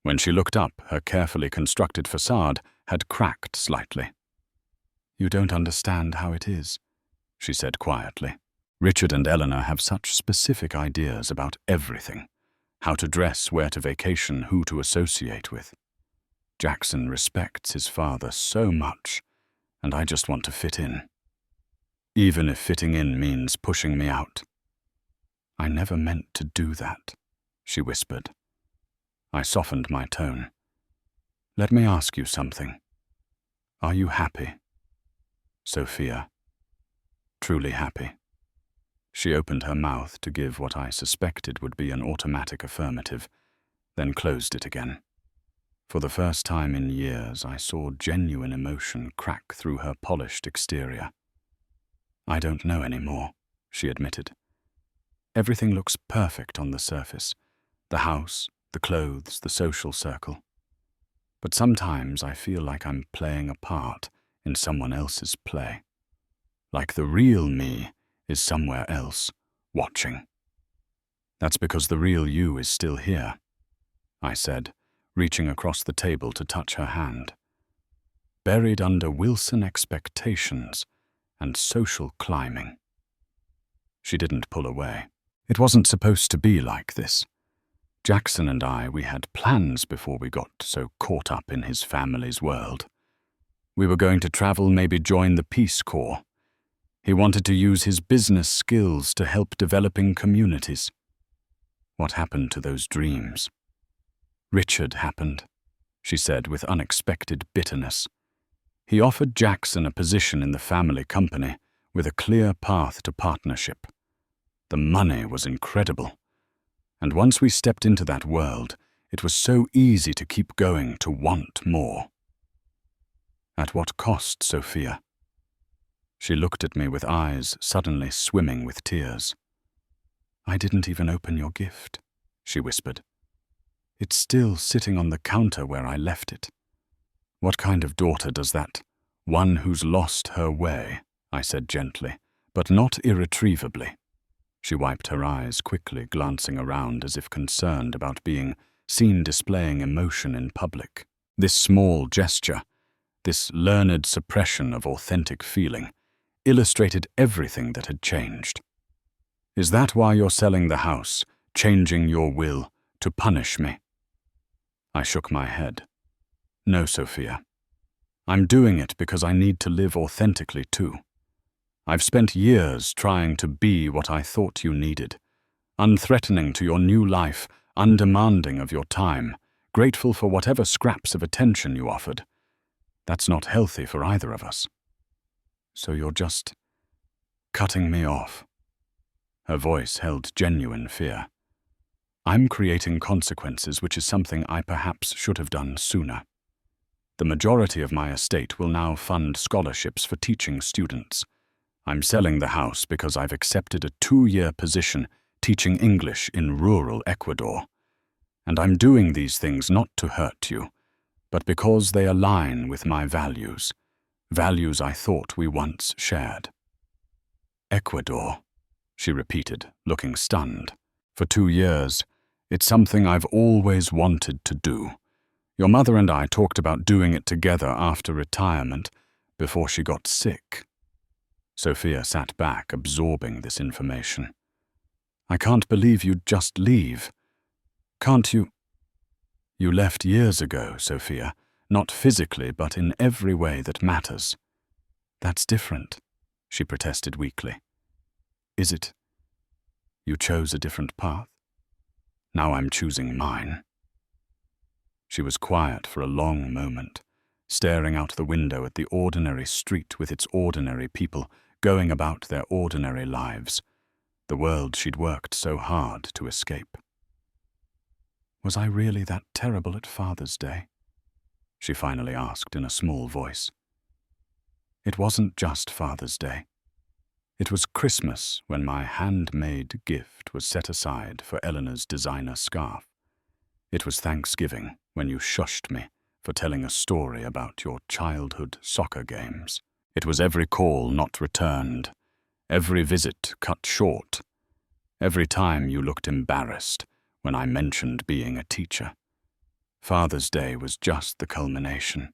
When she looked up, her carefully constructed facade had cracked slightly. You don't understand how it is, she said quietly. Richard and Eleanor have such specific ideas about everything. How to dress, where to vacation, who to associate with. Jackson respects his father so much, and I just want to fit in. Even if fitting in means pushing me out. I never meant to do that, she whispered. I softened my tone. Let me ask you something. Are you happy? Sophia. Truly happy. She opened her mouth to give what I suspected would be an automatic affirmative, then closed it again. For the first time in years, I saw genuine emotion crack through her polished exterior. I don't know anymore, she admitted. Everything looks perfect on the surface. The house, the clothes, the social circle. But sometimes I feel like I'm playing a part in someone else's play. Like the real me is somewhere else, watching. That's because the real you is still here, I said, reaching across the table to touch her hand. Buried under Wilson expectations and social climbing. She didn't pull away. It wasn't supposed to be like this. Jackson and we had plans before we got so caught up in his family's world. We were going to travel, maybe join the Peace Corps. He wanted to use his business skills to help developing communities. What happened to those dreams? Richard happened, she said with unexpected bitterness. He offered Jackson a position in the family company with a clear path to partnership. The money was incredible. And once we stepped into that world, it was so easy to keep going, to want more. At what cost, Sophia? She looked at me with eyes suddenly swimming with tears. I didn't even open your gift, she whispered. It's still sitting on the counter where I left it. What kind of daughter does that? One who's lost her way, I said gently, but not irretrievably. She wiped her eyes quickly, glancing around as if concerned about being seen displaying emotion in public. This small gesture, this learned suppression of authentic feeling, illustrated everything that had changed. Is that why you're selling the house, changing your will, to punish me? I shook my head. No, Sophia. I'm doing it because I need to live authentically too. I've spent years trying to be what I thought you needed, unthreatening to your new life, undemanding of your time, grateful for whatever scraps of attention you offered. That's not healthy for either of us. So you're just cutting me off. Her voice held genuine fear. I'm creating consequences, which is something I perhaps should have done sooner. The majority of my estate will now fund scholarships for teaching students. I'm selling the house because I've accepted a 2-year position teaching English in rural Ecuador. And I'm doing these things not to hurt you, but because they align with my values, values I thought we once shared. Ecuador, she repeated, looking stunned. For 2 years, it's something I've always wanted to do. Your mother and I talked about doing it together after retirement, before she got sick. Sophia sat back, absorbing this information. I can't believe you'd just leave. Can't you? You left years ago, Sophia, not physically, but in every way that matters. That's different, she protested weakly. Is it? You chose a different path? Now I'm choosing mine. She was quiet for a long moment, staring out the window at the ordinary street with its ordinary people going about their ordinary lives, the world she'd worked so hard to escape. Was I really that terrible at Father's Day? She finally asked in a small voice. It wasn't just Father's Day. It was Christmas when my handmade gift was set aside for Eleanor's designer scarf. It was Thanksgiving when you shushed me for telling a story about your childhood soccer games. It was every call not returned, every visit cut short, every time you looked embarrassed when I mentioned being a teacher. Father's Day was just the culmination.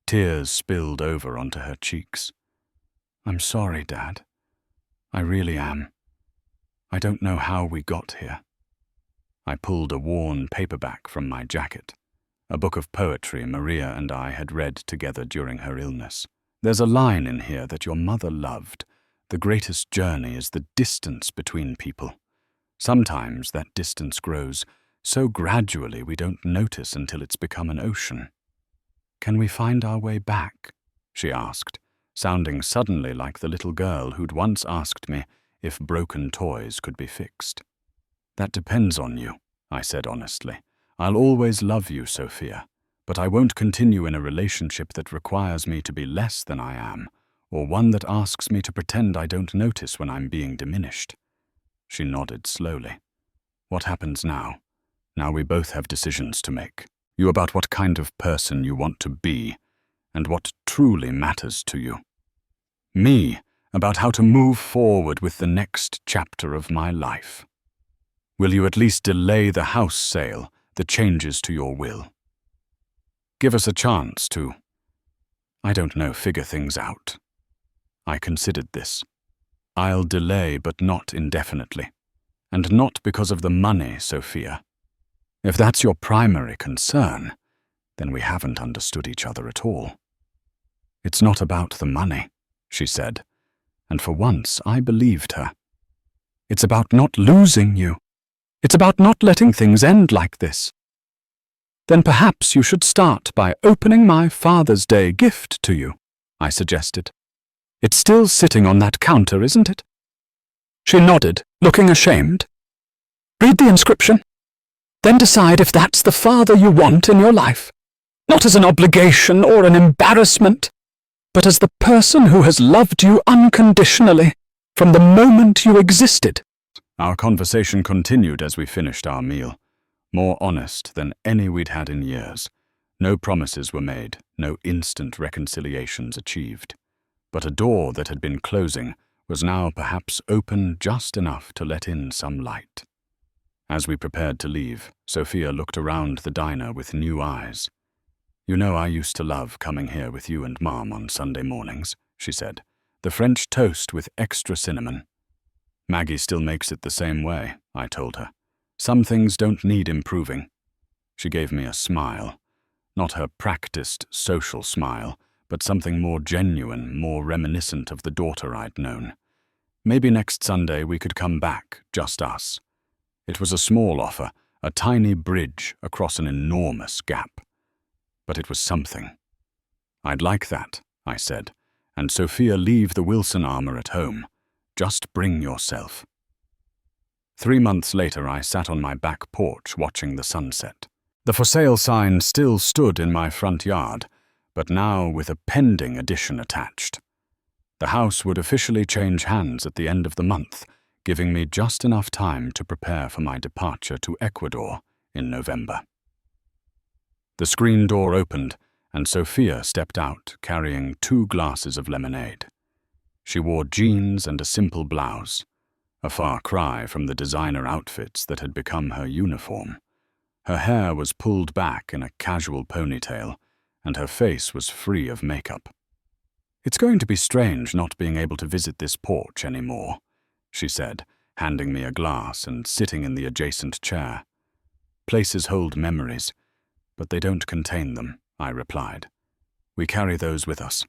Tears spilled over onto her cheeks. I'm sorry, Dad. I really am. I don't know how we got here. I pulled a worn paperback from my jacket, a book of poetry Maria and I had read together during her illness. There's a line in here that your mother loved. The greatest journey is the distance between people. Sometimes that distance grows so gradually we don't notice until it's become an ocean. "Can we find our way back?" she asked, sounding suddenly like the little girl who'd once asked me if broken toys could be fixed. "That depends on you," I said honestly. "I'll always love you, Sophia, but I won't continue in a relationship that requires me to be less than I am, or one that asks me to pretend I don't notice when I'm being diminished." She nodded slowly. "What happens now? Now we both have decisions to make. You about what kind of person you want to be, and what truly matters to you. Me about how to move forward with the next chapter of my life. Will you at least delay the house sale, the changes to your will? Give us a chance to, I don't know, figure things out." I considered this. "I'll delay, but not indefinitely. And not because of the money, Sophia. If that's your primary concern, then we haven't understood each other at all." "It's not about the money," she said, and for once I believed her. "It's about not losing you. It's about not letting things end like this." "Then perhaps you should start by opening my Father's Day gift to you," I suggested. "It's still sitting on that counter, isn't it?" She nodded, looking ashamed. "Read the inscription. Then decide if that's the father you want in your life. Not as an obligation or an embarrassment, but as the person who has loved you unconditionally from the moment you existed." Our conversation continued as we finished our meal, more honest than any we'd had in years. No promises were made, no instant reconciliations achieved. But a door that had been closing was now perhaps open just enough to let in some light. As we prepared to leave, Sophia looked around the diner with new eyes. "You know I used to love coming here with you and Mom on Sunday mornings," she said. "The French toast with extra cinnamon." "Maggie still makes it the same way," I told her. "Some things don't need improving." She gave me a smile. Not her practiced social smile, but something more genuine, more reminiscent of the daughter I'd known. Maybe next Sunday we could come back, just us. It was a small offer, a tiny bridge across an enormous gap. But it was something. "I'd like that," I said, "and Sophia, leave the Wilson armor at home. Just bring yourself." 3 months later, I sat on my back porch watching the sunset. The for sale sign still stood in my front yard, but now with a pending addition attached. The house would officially change hands at the end of the month, giving me just enough time to prepare for my departure to Ecuador in November. The screen door opened, and Sophia stepped out carrying 2 glasses of lemonade. She wore jeans and a simple blouse, a far cry from the designer outfits that had become her uniform. Her hair was pulled back in a casual ponytail, and her face was free of makeup. "It's going to be strange not being able to visit this porch anymore," she said, handing me a glass and sitting in the adjacent chair. "Places hold memories, but they don't contain them," I replied. "We carry those with us."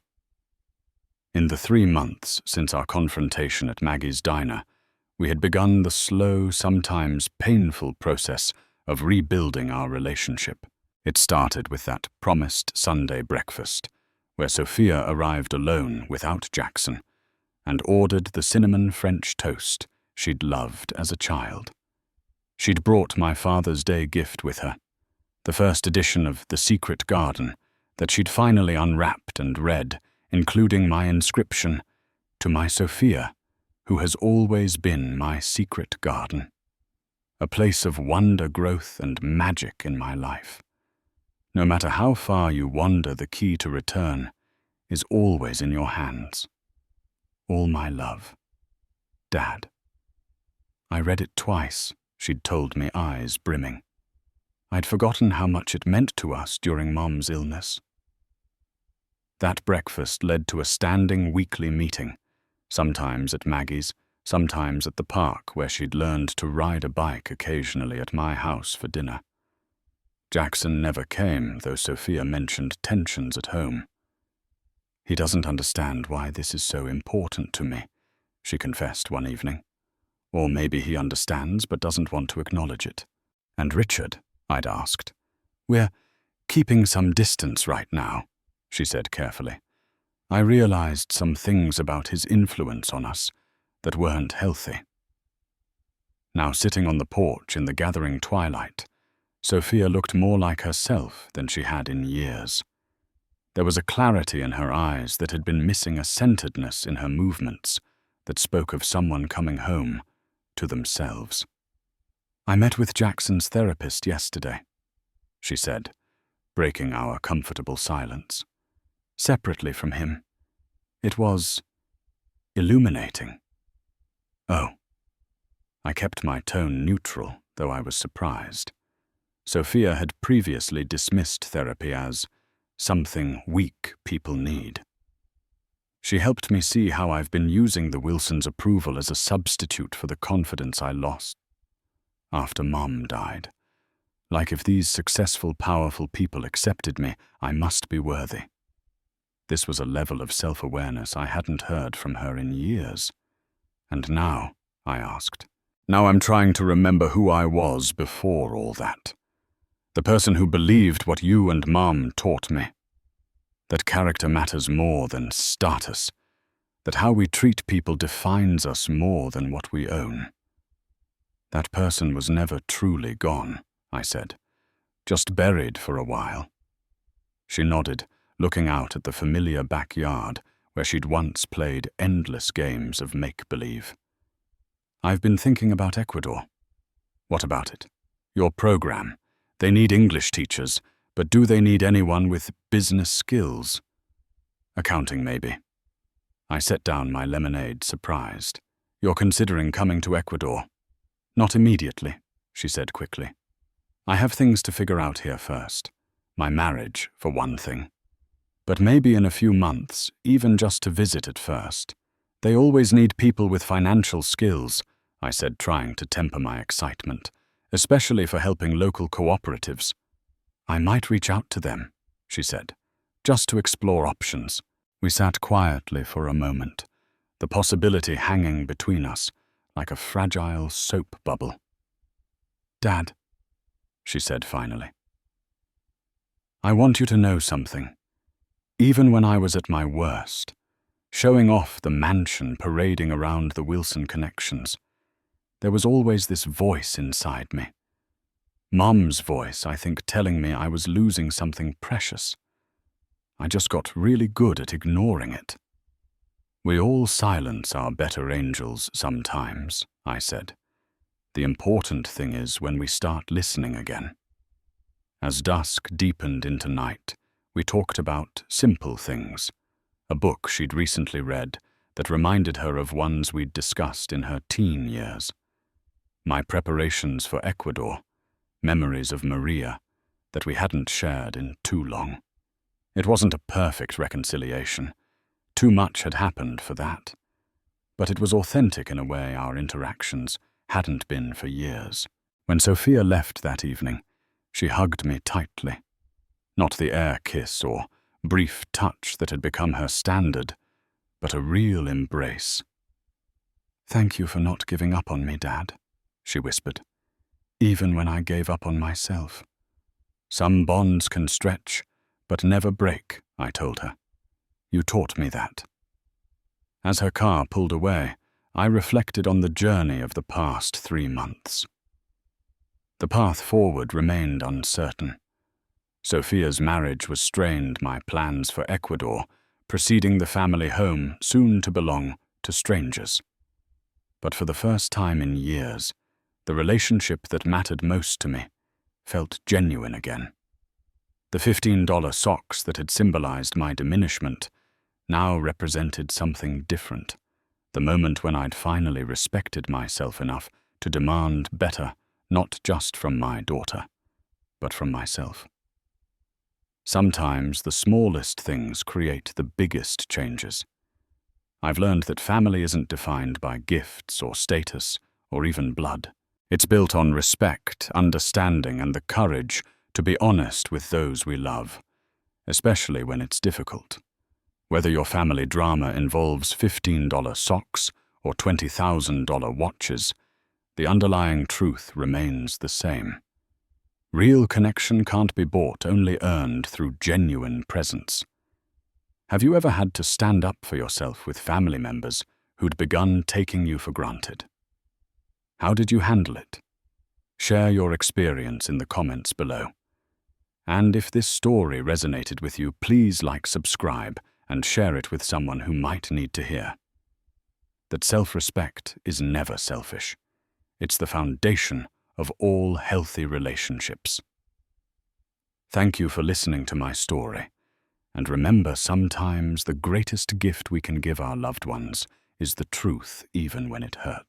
In the 3 months since our confrontation at Maggie's diner, we had begun the slow, sometimes painful process of rebuilding our relationship. It started with that promised Sunday breakfast, where Sophia arrived alone without Jackson, and ordered the cinnamon French toast she'd loved as a child. She'd brought my Father's Day gift with her, the first edition of The Secret Garden that she'd finally unwrapped and read, including my inscription, "To my Sophia, who has always been my secret garden." A place of wonder, growth, and magic in my life. No matter how far you wander, the key to return is always in your hands. All my love. Dad. I read it twice, she'd told me, eyes brimming. I'd forgotten how much it meant to us during Mom's illness. That breakfast led to a standing weekly meeting, sometimes at Maggie's, sometimes at the park where she'd learned to ride a bike occasionally at my house for dinner. Jackson never came, though Sophia mentioned tensions at home. "He doesn't understand why this is so important to me," she confessed one evening. Or maybe he understands but doesn't want to acknowledge it. And Richard, I'd asked. We're keeping some distance right now, she said carefully. I realized some things about his influence on us that weren't healthy. Now sitting on the porch in the gathering twilight, Sophia looked more like herself than she had in years. There was a clarity in her eyes that had been missing, a centeredness in her movements that spoke of someone coming home to themselves. I met with Jackson's therapist yesterday, she said, breaking our comfortable silence. Separately from him. It was illuminating. Oh. I kept my tone neutral, though I was surprised. Sophia had previously dismissed therapy as something weak people need. She helped me see how I've been using the Wilsons' approval as a substitute for the confidence I lost after Mom died. Like if these successful, powerful people accepted me, I must be worthy. This was a level of self-awareness I hadn't heard from her in years. And now, I asked, now I'm trying to remember who I was before all that. The person who believed what you and Mom taught me. That character matters more than status. That how we treat people defines us more than what we own. That person was never truly gone, I said. Just buried for a while. She nodded, looking out at the familiar backyard where she'd once played endless games of make-believe. I've been thinking about Ecuador. What about it? Your program. They need English teachers, but do they need anyone with business skills? Accounting, maybe. I set down my lemonade, surprised. You're considering coming to Ecuador? Not immediately, she said quickly. I have things to figure out here first. My marriage, for one thing. But maybe in a few months, even just to visit at first. They always need people with financial skills, I said, trying to temper my excitement, especially for helping local cooperatives. I might reach out to them, she said, just to explore options. We sat quietly for a moment, the possibility hanging between us like a fragile soap bubble. Dad, she said finally. I want you to know something. Even when I was at my worst, showing off the mansion, parading around the Wilson connections, there was always this voice inside me. Mom's voice, I think, telling me I was losing something precious. I just got really good at ignoring it. We all silence our better angels sometimes, I said. The important thing is when we start listening again. As dusk deepened into night, we talked about simple things. A book she'd recently read that reminded her of ones we'd discussed in her teen years. My preparations for Ecuador, memories of Maria that we hadn't shared in too long. It wasn't a perfect reconciliation. Too much had happened for that. But it was authentic in a way our interactions hadn't been for years. When Sophia left that evening, she hugged me tightly. Not the air kiss or brief touch that had become her standard, but a real embrace. Thank you for not giving up on me, Dad, she whispered, even when I gave up on myself. Some bonds can stretch, but never break, I told her. You taught me that. As her car pulled away, I reflected on the journey of the past 3 months. The path forward remained uncertain. Sophia's marriage was strained, my plans for Ecuador, preceding the family home soon to belong to strangers. But for the first time in years, the relationship that mattered most to me felt genuine again. The $15 socks that had symbolized my diminishment now represented something different, the moment when I'd finally respected myself enough to demand better, not just from my daughter, but from myself. Sometimes the smallest things create the biggest changes. I've learned that family isn't defined by gifts or status or even blood. It's built on respect, understanding, and the courage to be honest with those we love, especially when it's difficult. Whether your family drama involves $15 socks or $20,000 watches, the underlying truth remains the same. Real connection can't be bought, only earned through genuine presence. Have you ever had to stand up for yourself with family members who'd begun taking you for granted? How did you handle it? Share your experience in the comments below. And if this story resonated with you, please subscribe, and share it with someone who might need to hear. That self-respect is never selfish. It's the foundation of all healthy relationships. Thank you for listening to my story. And remember, sometimes the greatest gift we can give our loved ones is the truth, even when it hurts.